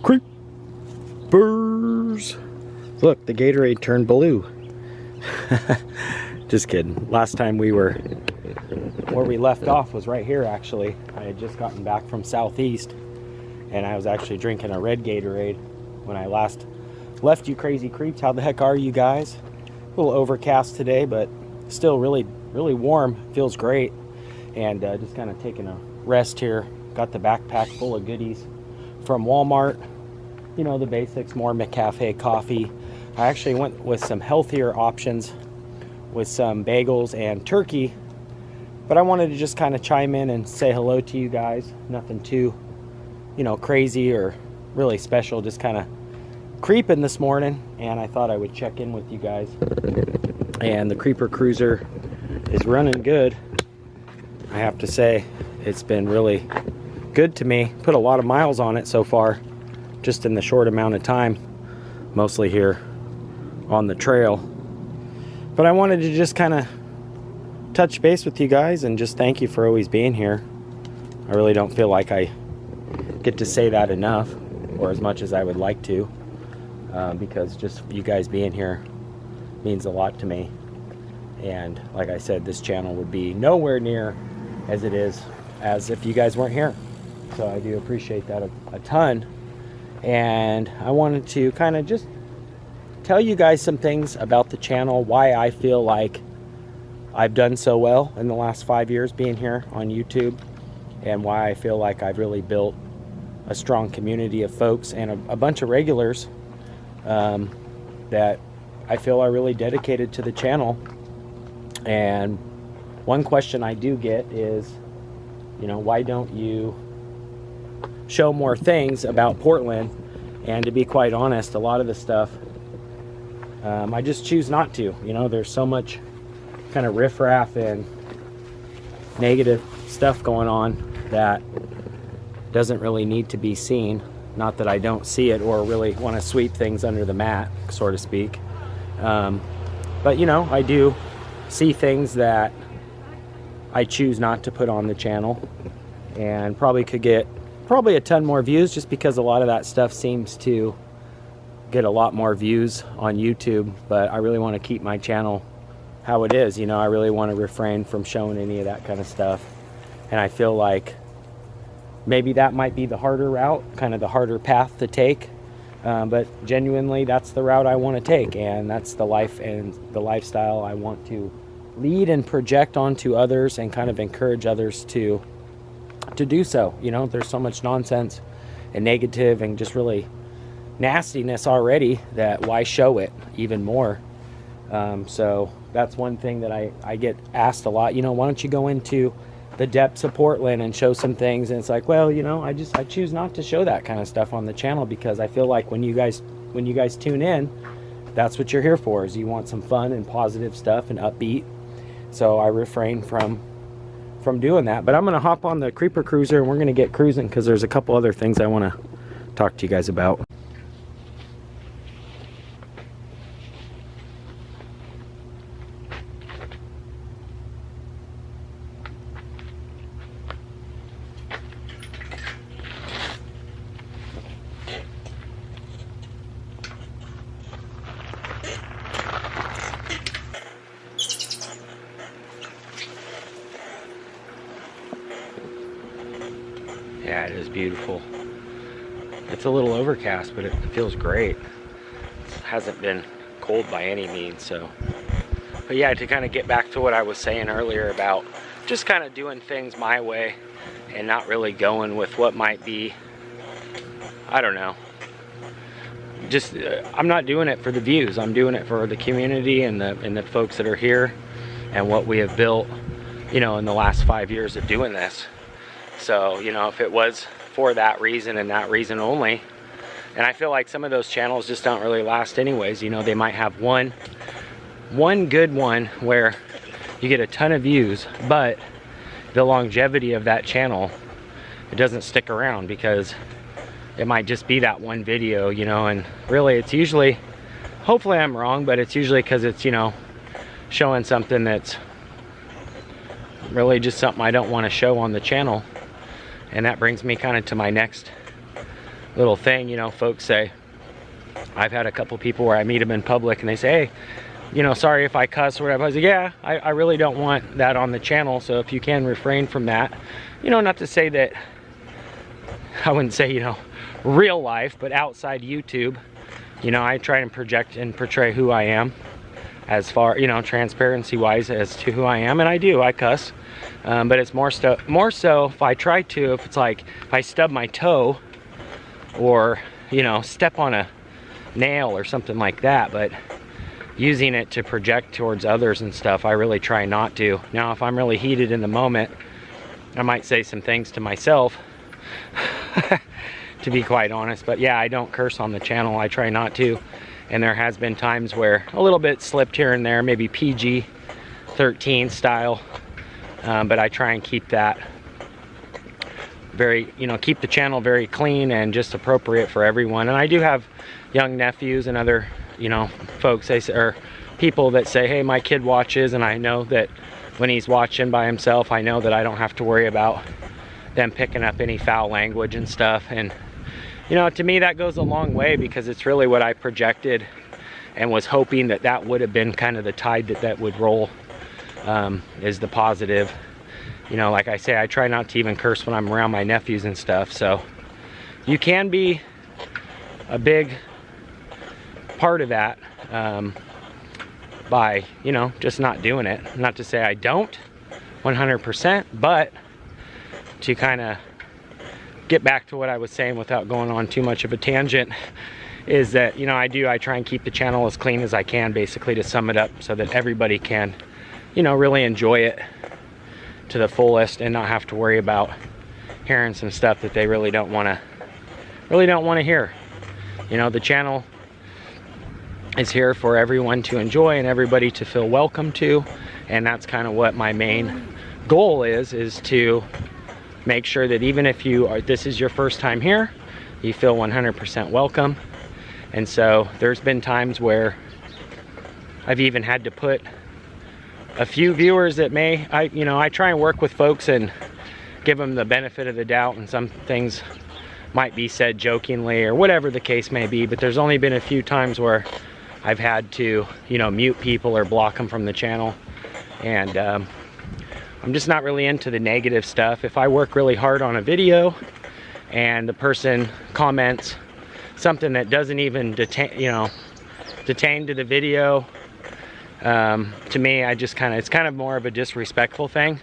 Creepers! Look, the Gatorade turned blue. Just kidding. Last time we were where we left off was right here, actually. I had just gotten back from Southeast, and I was actually drinking a red Gatorade when I last left you crazy creeps. How the heck are you guys? A little overcast today, but still really warm. Feels great. And just kind of taking a rest here. Got the backpack full of goodies from Walmart. You know, the basics, more McCafe coffee. I actually went with some healthier options with some bagels and turkey. But I wanted to just kind of chime in and say hello to you guys. Nothing too, you know, crazy or really special. Just kind of creeping this morning. And I thought I would check in with you guys. And the Creeper Cruiser is running good. I have to say, it's been really good to me. Put a lot of miles on it so far, just in the short amount of time. Mostly here on the trail. But I wanted to just kind of touch base with you guys and just thank you for always being here. I really don't feel like I get to say that enough, or as much as I would like to, because just you guys being here means a lot to me. And like I said, this channel would be nowhere near as it is as if you guys weren't here. So I do appreciate that a ton. And I wanted to kind of just tell you guys some things about the channel, why I feel like I've done so well in the last 5 years being here on YouTube, and why I feel like I've really built a strong community of folks and a bunch of regulars that I feel are really dedicated to the channel. And one question I do get is, you know, why don't you show more things about Portland? And to be quite honest, a lot of the stuff I just choose not to. You know, there's so much kind of riffraff and negative stuff going on that doesn't really need to be seen. Not that I don't see it or really want to sweep things under the mat, so to speak. But you know, I do see things that I choose not to put on the channel, and probably could get a ton more views, just because a lot of that stuff seems to get a lot more views on YouTube. But I really want to keep my channel how it is. You know, I really want to refrain from showing any of that kind of stuff. And I feel like maybe that might be the harder route, kind of the harder path to take. But genuinely, that's the route I want to take, and that's the life and the lifestyle I want to lead and project onto others, and kind of encourage others to do so. You know, there's so much nonsense and negative and just really nastiness already, that why show it even more? So that's one thing that I get asked a lot. You know, why don't you go into the depths of Portland and show some things? And it's like, well, you know, I choose not to show that kind of stuff on the channel, because I feel like when you guys tune in, that's what you're here for, is you want some fun and positive stuff and upbeat. So I refrain from doing that. But I'm going to hop on the Creeper Cruiser and we're going to get cruising, because there's a couple other things I want to talk to you guys about. Yeah, it is beautiful. It's a little overcast, but it feels great. It hasn't been cold by any means, so. But yeah, to kind of get back to what I was saying earlier about just kind of doing things my way and not really going with what might be, I don't know. Just, I'm not doing it for the views. I'm doing it for the community and the folks that are here, and what we have built, you know, in the last 5 years of doing this. So, you know, if it was for that reason and that reason only, and I feel like some of those channels just don't really last anyways. You know, they might have one good one where you get a ton of views, but the longevity of that channel, it doesn't stick around, because it might just be that one video, you know. And really, it's usually, hopefully I'm wrong, but it's usually because it's, you know, showing something that's really just something I don't want to show on the channel. And that brings me kind of to my next little thing, you know, folks say, I've had a couple people where I meet them in public and they say, hey, you know, sorry if I cuss or whatever. I was like, yeah, I really don't want that on the channel, so if you can refrain from that. You know, not to say that, I wouldn't say, you know, real life, but outside YouTube, you know, I try and project and portray who I am as far, you know, transparency wise as to who I am, and I cuss, but it's more so if I try to, if it's like, if I stub my toe or, you know, step on a nail or something like that, but using it to project towards others and stuff, I really try not to. Now, if I'm really heated in the moment, I might say some things to myself, to be quite honest, but yeah, I don't curse on the channel. I try not to, and there has been times where a little bit slipped here and there, maybe PG-13 style, but I try and keep that very, you know, keep the channel very clean and just appropriate for everyone. And I do have young nephews and other, you know, folks, they say, or people that say, hey, my kid watches, and I know that when he's watching by himself, I know that I don't have to worry about them picking up any foul language and stuff. And you know, to me that goes a long way, because it's really what I projected and was hoping that that would have been kind of the tide that would roll, is the positive. You know, like I say, I try not to even curse when I'm around my nephews and stuff, so you can be a big part of that, by, you know, just not doing it. Not to say I don't 100%, but to kind of get back to what I was saying without going on too much of a tangent, is that, you know, I try and keep the channel as clean as I can, basically, to sum it up, so that everybody can, you know, really enjoy it to the fullest and not have to worry about hearing some stuff that they really don't want to hear. You know, the channel is here for everyone to enjoy and everybody to feel welcome to, and that's kind of what my main goal is to make sure that even if this is your first time here, you feel 100% welcome. And so there's been times where I've even had to put a few viewers that I try and work with folks and give them the benefit of the doubt, and some things might be said jokingly or whatever the case may be, but there's only been a few times where I've had to, you know, mute people or block them from the channel. And I'm just not really into the negative stuff. If I work really hard on a video and the person comments something that doesn't even detain to the video, to me, I just it's kind of more of a disrespectful thing.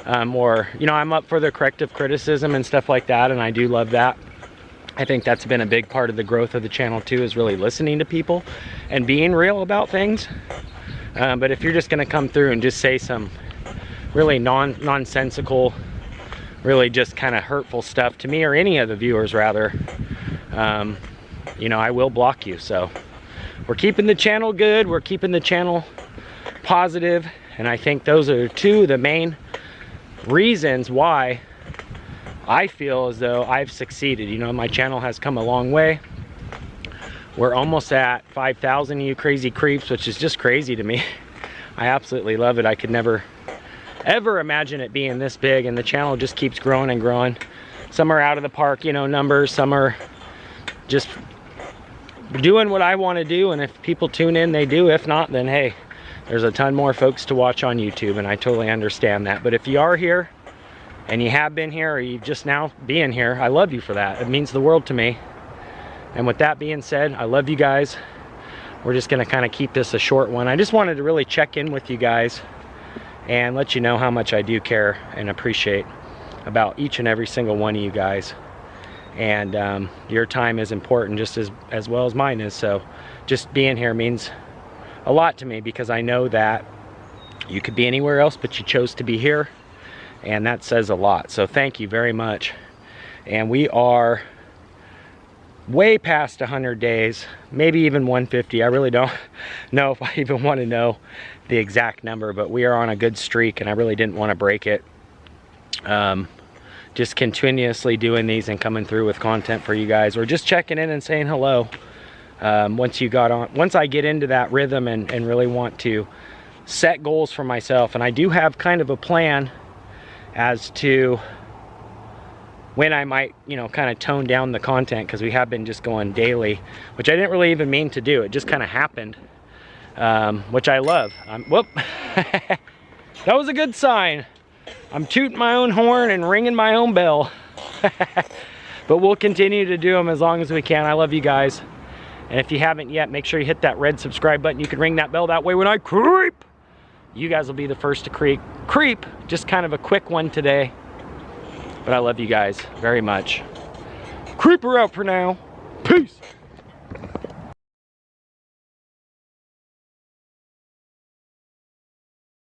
Or, you know, I'm up for the corrective criticism and stuff like that, and I do love that. I think that's been a big part of the growth of the channel too, is really listening to people and being real about things. But if you're just gonna come through and just say some really nonsensical, really just kind of hurtful stuff to me, or any of the viewers rather, you know, I will block you. So we're keeping the channel good, we're keeping the channel positive, and I think those are two of the main reasons why I feel as though I've succeeded. You know, my channel has come a long way. We're almost at 5,000 you crazy creeps, which is just crazy to me. I absolutely love it. I could never ever imagine it being this big, and the channel just keeps growing and growing. Some are out of the park, you know, numbers. Some are just doing what I want to do, and if people tune in, they do. If not, then hey, there's a ton more folks to watch on YouTube, and I totally understand that. But if you are here, and you have been here, or you just now being here, I love you for that. It means the world to me. And with that being said, I love you guys. We're just gonna kind of keep this a short one. I just wanted to really check in with you guys and let you know how much I do care and appreciate about each and every single one of you guys. And your time is important just as well as mine is. So just being here means a lot to me, because I know that you could be anywhere else, but you chose to be here, and that says a lot. So thank you very much. And we are way past 100 days, maybe even 150. I really don't know if I even want to know the exact number, but we are on a good streak, and I really didn't want to break it. Just continuously doing these and coming through with content for you guys, or just checking in and saying hello. Once I get into that rhythm and really want to set goals for myself, and I do have kind of a plan as to when I might, you know, kind of tone down the content, because we have been just going daily, which I didn't really even mean to do. It just kind of happened, which I love. Whoop. That was a good sign. I'm tooting my own horn and ringing my own bell. But we'll continue to do them as long as we can. I love you guys. And if you haven't yet, make sure you hit that red subscribe button. You can ring that bell. That way when I creep, you guys will be the first to creep. Just kind of a quick one today. But I love you guys very much. Creeper out for now. Peace.